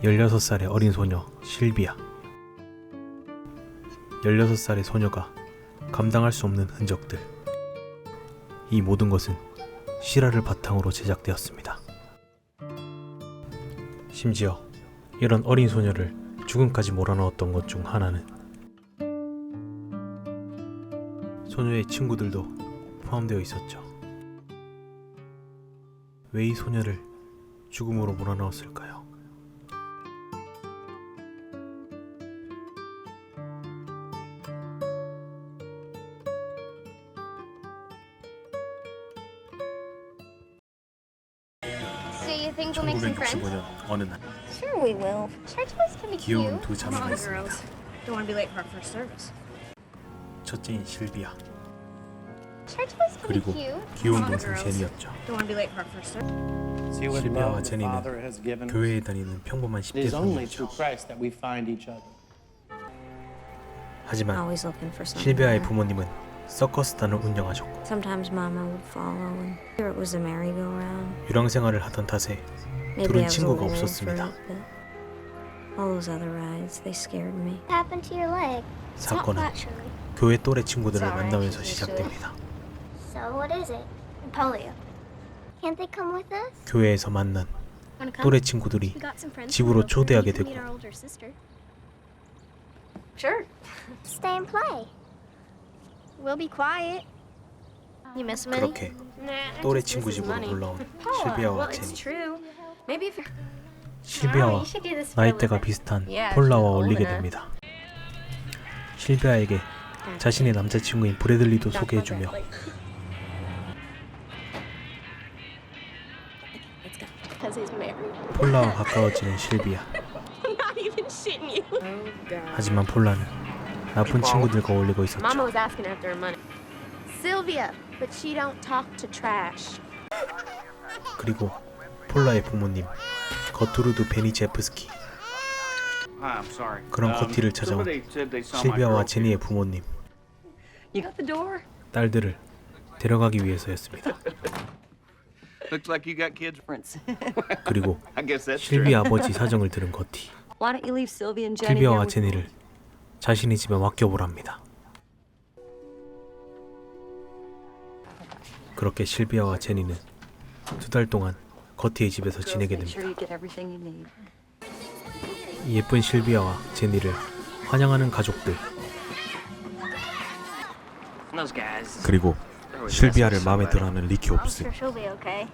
16살의 어린 소녀 실비아. 16살의 소녀가 감당할 수 없는 흔적들. 이 모든 것은 실화를 바탕으로 제작되었습니다. 심지어 이런 어린 소녀를 죽음까지 몰아넣었던 것 중 하나는 소녀의 친구들도 포함되어 있었죠. 왜 이 소녀를 죽음으로 몰아넣었을까요? So you think we'll make some friends? 1965년 어느 날 Sure we will. Shark toys can be 귀여운 cute. 두 자매가 있습니다. Don't want to be late for our first service. 첫째인 실비아, Shark toys can be 그리고 cute. 귀여운 동생 제니였죠. Don't want to be late for our first service. See what 실비아와 love the 제니는 Father has given us. 교회에 다니는 평범한 It 10대 is only 소녀였죠. through Christ that we find each other. 하지만 Always looking for something. 실비아의 better. 부모님은 서커스단을 운영하셨고 Sometimes Mama would follow, and here it was a merry-go-round. 유랑 생활을 하던 탓에 Maybe 둘은 I was a 친구가 little old for 없었습니다. it, but all those other rides, they scared me. What happened to your leg? It's not 사건은 flat, Shirley. 교회 또래 친구들을 It's alright, 만나면서 she's used to 시작됩니다. So what is it? Polio. Can't they come with us? 교회에서 만난 Wanna come? 또래 친구들이 We got some friends 집으로 from Milford. 초대하게 You can 되고 meet our older sister. Sure. Stay and play. We'll be quiet. You miss Minnie? 그렇게 또래 친구 집으로 놀러온 실비아와 Well, it's 제니. true. Maybe if you're 실비아와 You should do this for a 나이대가 living. 비슷한 Yeah, 폴라와 she's 어울리게 old 됩니다. 실비아에게 자신의 남자친구인 브래들리도 소개해주며 Because he's married. 폴라와 가까워지는 실비아. Not even shitting you. 하지만 폴라는 나쁜 친구들과 어울리고 Mama 있었죠. was asking after her money. Sylvia, but she don't talk to trash. 그리고 폴라의 부모님 거투르드 베니제프스키, Hi, I'm sorry. 그런 커티를 찾아온 somebody said they saw my 실비아와 girl. 제니의 부모님, you got the door. 딸들을 데려가기 위해서였습니다. Looks like you got kids. 그리고 I guess that's true. 실비아 아버지 사정을 들은 거티, Why don't you leave Sylvia and Jenny here 실비아와 with 제니를 자신의 집에 맡겨보랍니다. 그렇게 실비아와 제니는 2달 동안 거티의 집에서 지내게 Make sure 됩니다. you get everything you need. 이 예쁜 실비아와 제니를 환영하는 가족들, Those guys. 그리고 실비아를 마음에 들어하는 리키 I'm 옵스. sure she'll be okay.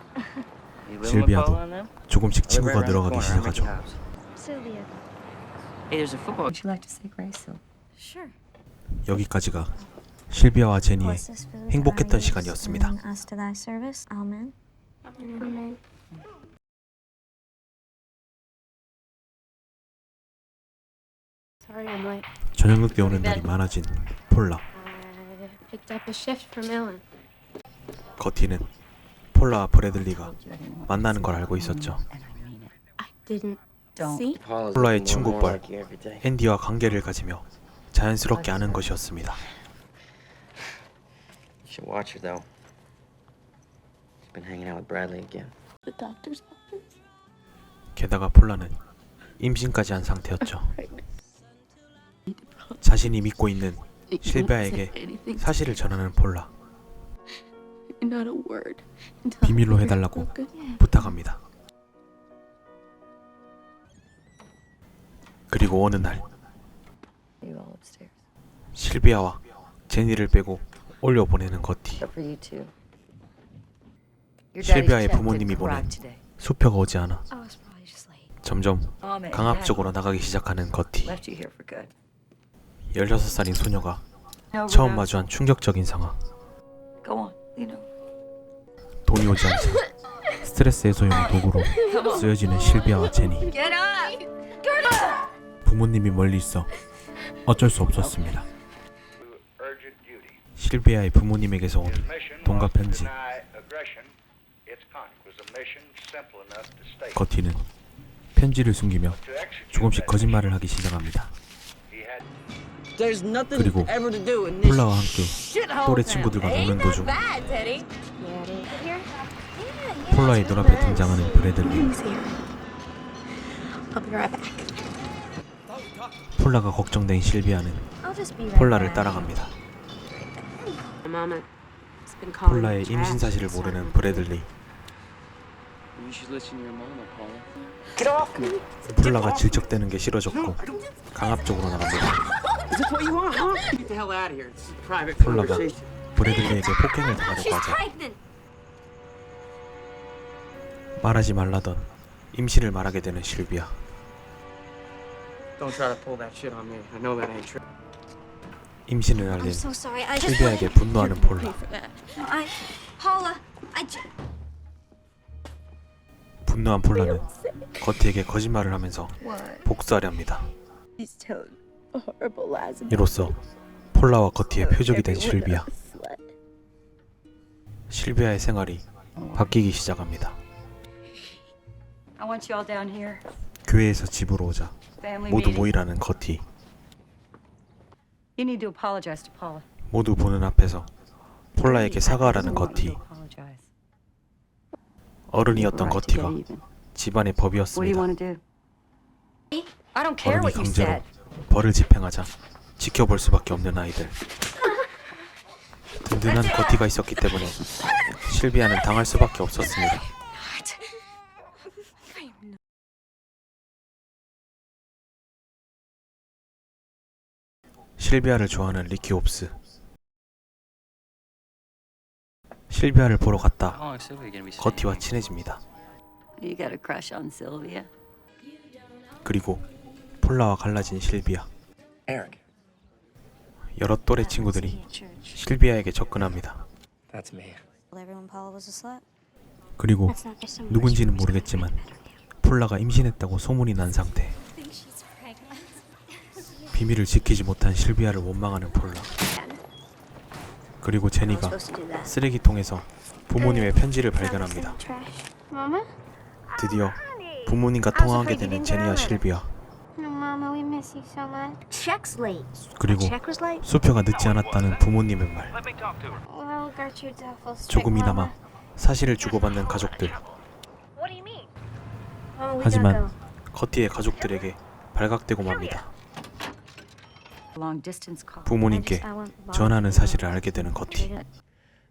You will 실비아도 follow them? 조금씩 Live 친구가 right around 늘어가기 the corner. How 시작하죠. many times? Sylvia. Hey, there's a football. Would you like to say grace? Sure. 여기까지가 실비아와 제니의 Bless this food, 행복했던 our 시간이었습니다. and us to thy service. Amen. Amen. Sorry I'm late. 저녁 늦게 오는 날이 많아진 폴라. I picked up a shift from Ellen. 거티는 폴라와 브래들리가 만나는 걸 알고 있었죠. I didn't Don't. see. Paul is 폴라의 looking more and more 친구뻘 like you every day. 앤디와 관계를 가지며 자연스럽게 아는 것이었습니다. You should watch her though. She's been hanging out with Bradley again. The doctor's office. 게다가 폴라는 임신까지 한 상태였죠. 자신이 믿고 있는 실비아에게 사실을 전하는 폴라. Not a word. 비밀로 해달라고 부탁합니다. 그리고 어느 날 You all upstairs. 실비아와 제니를 빼고 올려보내는 거티. Except for you two. Your 실비아의 daddy's check 부모님이 didn't 보낸 arrive today. 수표가 오지 않아 I was probably just late. 점점 Mom and 강압적으로 나가기 시작하는 거티. Dad left you here for good. 16살인 소녀가 No, 처음 마주한 충격적인 상황. Go on. You know. 돈이 오지 않자 스트레스 해소용 도구로 쓰여지는 실비아와 제니. Get up. 부모님이 멀리 있어 어쩔 수 없었습니다. 실비아의 부모님에게서 온 돈과 편지. 거티는 편지를 숨기며 조금씩 거짓말을 하기 시작합니다. There's nothing 그리고 ever to do in this 폴라와 함께 또래 친구들과 노는 도중 폴라의 눈앞에 등장하는 브래들리. I'll be right back. 폴라가 걱정된 실비아는 I'll just be right 폴라를 back. 따라갑니다. Mama, it's been calling 폴라의 me 임신 trash 사실을 this 모르는 time. 브래들리. You should listen to your mama, Paula. 폴라가 질척대는 게 싫어졌고 강압적으로 나갑니다. Is this what you want, huh? Get the hell out of here. This is a private 폴라가 conversation. 브래들리에게 폭행을 당하려고 She's 하자 pregnant. 말하지 말라던 임신을 말하게 되는 실비아. Don't try to pull that shit on me. I know that ain't true. 임신을 I'm 알린 so sorry. I just 실비아에게 wanted 분노하는 to 폴라. pay for that. Paula, 분노한 폴라는 거티에게 거짓말을 하면서 복수하려 합니다. He's telling horrible lies about 이로써 폴라와 거티의 표적이 된 실비아. 실비아의 생활이 바뀌기 시작합니다. I want you all down here. 교회에서 집으로 오자 Family 모두 meeting. 모이라는 거티. You need to apologize to Paula. 모두 보는 앞에서 폴라에게 사과하라는 거티. Apologize. 어른이었던 Right to get 거티가 even. 집안의 What do you 법이었습니다. want to do? I don't care 어른이 what you 강제로 said. 벌을 집행하자 지켜볼 수밖에 없는 아이들. 든든한 거티가 있었기 때문에 실비아는 당할 수밖에 없었습니다. 실비아를 좋아하는 리키 옵스. 실비아를 보러 갔다 How long is Sylvia gonna be staying 거티와 here? 친해집니다. You got a crush on Sylvia? 그리고 폴라와 갈라진 실비아. Eric, 여러 또래 친구들이 실비아에게 접근합니다. that's me. Told everyone Paula was a slut. 그리고 That's not just some 누군지는 모르겠지만 폴라가 임신했다고 소문이 난 상태. 비밀을 지키지 못한 실비아를 원망하는 폴라. 그리고 I was 제니가 supposed to do that. 쓰레기통에서 부모님의 편지를 발견합니다. Trash. Mama? 드디어 부모님과 통화하게 되는 제니와 실비아. No, Mama, we miss you so much. Check's late. 그리고 Check was late? 수표가 늦지 않았다는 부모님의 말. Well, Gertrude's awful strict, 조금이나마 Mama. 사실을 주고받는 가족들. What do you mean? Mama, we 하지만 gotta go. 커티의 가족들에게 발각되고 맙니다. Long distance call. 부모님께 I want Mom 전하는 to 사실을 know. 알게 되는 커티.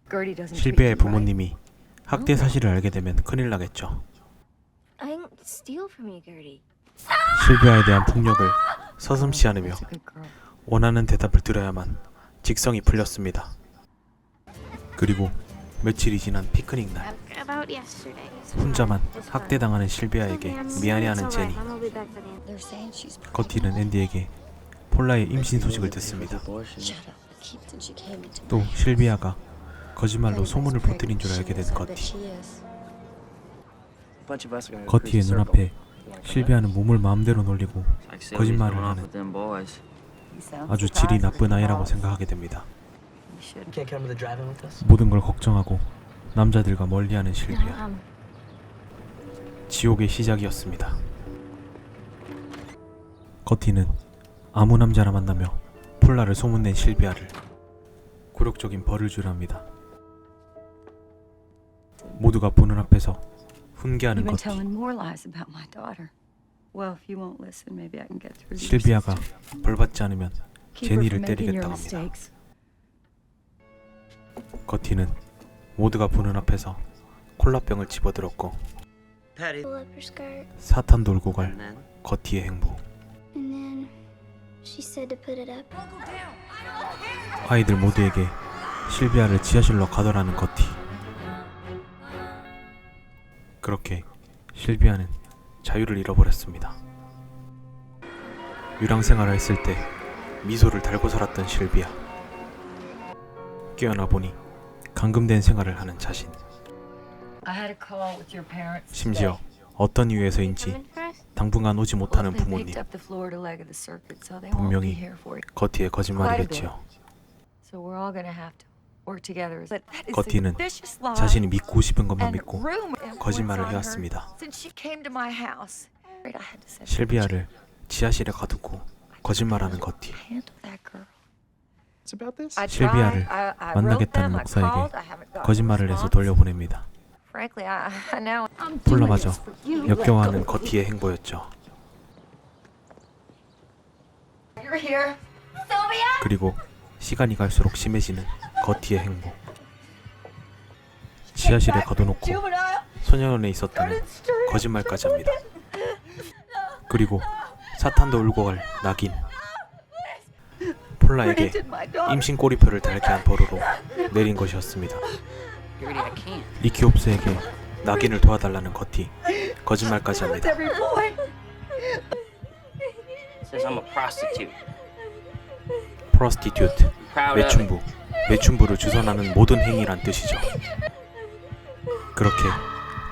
Gertie doesn't treat 실비아의 you right. 부모님이 학대 사실을 알게 되면 큰일 나겠죠. I didn't steal from you, Gertie. 실비아에 대한 폭력을 서슴지 않으며 She's a good girl. 원하는 대답을 들어야만 직성이 풀렸습니다. 그리고 며칠이 지난 피크닉 날 About yesterday. 혼자만 학대당하는 실비아에게 미안해하는 제니. I'll be back for the end. They're saying she's 커티는 앤디에게 폴라의 임신 소식을 듣습니다. Abortion. Keep since she came into 또 실비아가 거짓말로 소문을 퍼뜨린 줄 알게 된 커티. A bunch of us are gonna go 커티의 cruise the 눈앞에 circle. 실비아는 몸을 마음대로 놀리고 It's like Sylvia's 거짓말을 going off 하는 with them boys. You sound 아주 surprised 질이 that 나쁜 she 아이라고 calls. 생각하게 됩니다. You should. Can't come to the drive-in with us? 모든 걸 걱정하고 남자들과 멀리하는 실비아. 지옥의 시작이었습니다. 커티는 아무 남자나 만나며 폴라를 소문낸 실비아를 굴욕적인 벌을 주랍니다. 모두가 보는 앞에서 훈계하는 You've been 커티. telling more lies about my daughter. Well, if you won't listen, maybe I can get through to your 실비아가 sister. 벌받지 않으면 Keep her 제니를 from making your 때리겠다고 합니다. mistakes. 커티는 모두가 보는 앞에서 콜라병을 집어들었고 Patty. Pull up her skirt, 사탄 돌고 갈 And then 커티의 행보. and then she said to put it up. 아이들 모두에게 실비아를 지하실로 가둬라는 커티. 그렇게 실비아는 자유를 잃어버렸습니다. 유랑 생활을 했을 때 미소를 달고 살았던 실비아. 깨어나 보니 감금된 생활을 하는 자신. I had a call with your parents. 심지어 어떤 이유에서인지 Coming for us? 당분간 오지 못하는 They 부모님. picked up the Florida leg of the circuit, so they won't be 분명히 here for it. 거티의 거짓말이겠지요. So we're all gonna have to work together. But that is 거티는 a vicious lie. 자신이 믿고 싶은 것만 and 믿고 rumor and 거짓말을 words on her 해왔습니다. Since she came to my house, I had to say, 실비아를 지하실에 가두고 거짓말하는 거티. handle that girl. It's about this? I 실비아를 tried. I 만나겠다는 wrote them, I 목사에게 called, I haven't gotten a 거짓말을 해서 response. 돌려보냅니다. Frankly, I know I'm doing 폴라마저 this for you. 역겨워하는 거티의 행보였죠. 그리고 시간이 갈수록 심해지는 거티의 행복. 지하실에 가둬놓고 소년원에 있었다는 거짓말까지 합니다. 그리고 사탄도 울고 갈 낙인. 폴라에게 임신 꼬리표를 달게 한 벌으로 내린 것이었습니다. Gertie, I can't. 리키옵스에게 낙인을 도와달라는 거티. 거짓말까지 합니다. Says I'm a prostitute. 프로스티튜트, Proud of it. 매춘부, 매춘부를 주선하는 모든 행위란 뜻이죠. 그렇게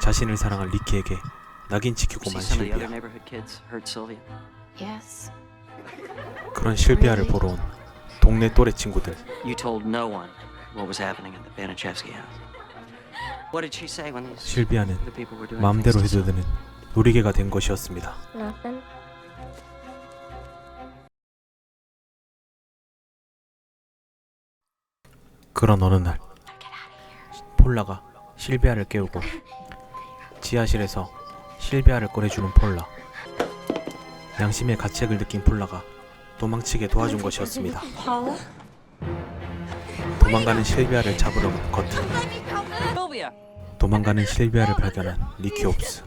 자신을 사랑한 리키에게 낙인 찍히고만 See some of the other 실비아. neighborhood kids hurt Sylvia. Yes. 그런 실비아를 보러 온 동네 또래 친구들. You told no one what was happening at the Banichevsky house. What did she say when these 실비아는 other people were doing 마음대로 things to 해도 되는 놀이개가 된 것이었습니다. Nothing. 그런 어느 날 폴라가 실비아를 깨우고 지하실에서 실비아를 꺼내주는 폴라. 양심의 가책을 느낀 폴라가 도망치게 도와준 것이었습니다. 도망가는 실비아를 잡으러 간 거티. 도망가는 실비아를 발견한 리키옵스.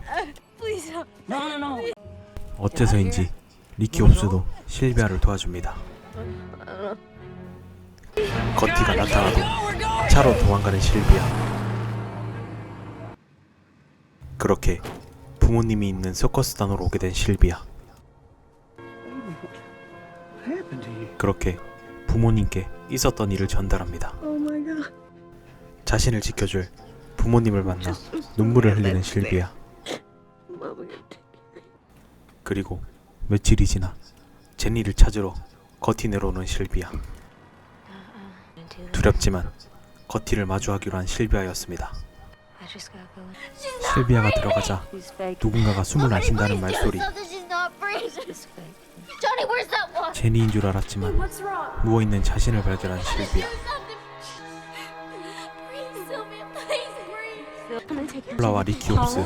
어째서인지 리키옵스도 실비아를 도와줍니다. 거티가 나타나도 차로 도망가는 실비아. 그렇게 부모님이 있는 서커스단으로 오게 된 실비아. 그렇게 부모님께 있었던 일을 전달합니다. 자신을 지켜줄 부모님을 만나 눈물을 흘리는 실비아. 그리고 며칠이 지나 제니를 찾으러 거티 내려오는 실비아. 두렵지만 거티를 마주하기로 한 실비아였습니다. 실비아가 들어가자 누군가가 숨을 안 쉰다는 말소리. Johnny, where's that one? 제니인 줄 알았지만 누워있는 자신을 발견한 실비아. 폴라와 리키옵스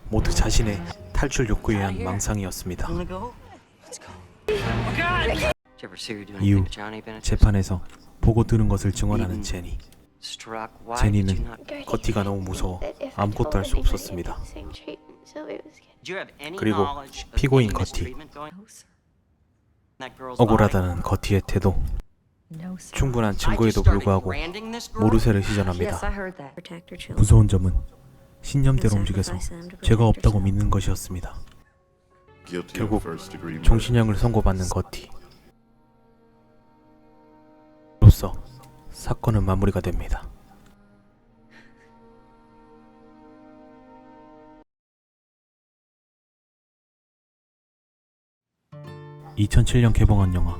모두 자신의 탈출 욕구에 의한 망상이었습니다. Wanna go? Let's go. Did you ever see her doing 이후 anything to Johnny Banichevsky? 재판에서 보고 들은 것을 증언하는 제니. Struck. Why did you 제니는 not? 거티가 너무 무서워 아무것도 할 수 없었습니다. Did you have any 그리고 knowledge of 피고인 any 거티. mistreatment going on? That girl's 억울하다는 거티의 태도. No, sir. 충분한 body? I 증거에도 just started 불구하고 branding this girl? 모르쇠를 Yes, 시전합니다. I heard that. Protect her children. 무서운 점은 신념대로 움직여서 죄가 없다고 믿는 것이었습니다. 결국 종신형을 선고받는 거티. 로서 사건은 마무리가 됩니다. (2007년) 개봉한 영화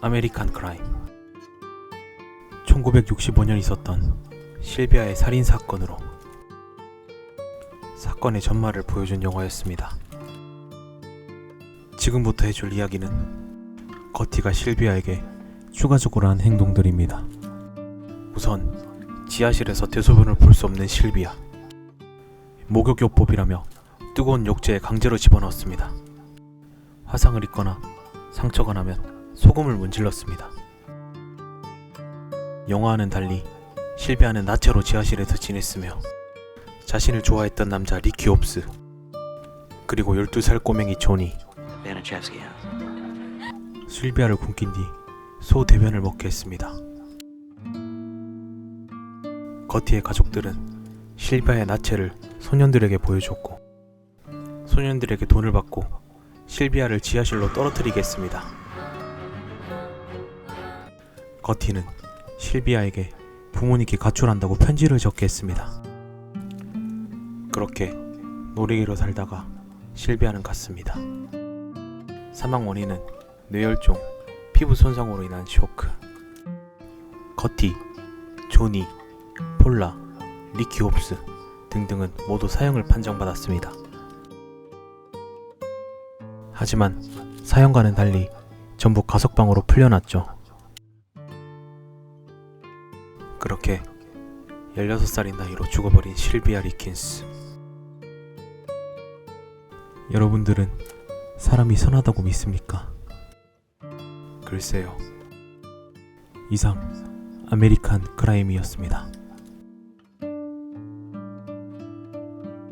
아메리칸 크라임. 1965년 있었던 실비아의 살인 사건으로 사건의 전말을 보여준 영화였습니다. 지금부터 해줄 이야기는 거티가 실비아에게 추가적으로 한 행동들입니다. 우선 지하실에서 대소변을 볼 수 없는 실비아. 목욕요법이라며 뜨거운 욕제에 강제로 집어넣었습니다. 화상을 입거나 상처가 나면 소금을 문질렀습니다. 영화와는 달리 실비아는 나체로 지하실에서 지냈으며 자신을 좋아했던 남자 리키옵스, 그리고 12살 꼬맹이 조니, Banichevsky house. 실비아를 굶긴 뒤 소대변을 먹게 했습니다. 거티의 가족들은 실비아의 나체를 소년들에게 보여줬고 소년들에게 돈을 받고 실비아를 지하실로 떨어뜨리게 했습니다. 거티는 실비아에게 부모님께 가출한다고 편지를 적게 했습니다. 그렇게 놀이개로 살다가 실비아는 갔습니다. 사망 원인은 뇌혈종, 피부 손상으로 인한 쇼크. 거티, 조니, 폴라, 리키옵스 등등은 모두 사형을 판정받았습니다. 하지만 사형과는 달리 전부 가석방으로 풀려났죠. 그렇게 16살인 나이로 죽어버린 실비아 리킨스. 여러분들은 사람이 선하다고 믿습니까? 글쎄요. 이상 아메리칸 크라임이었습니다.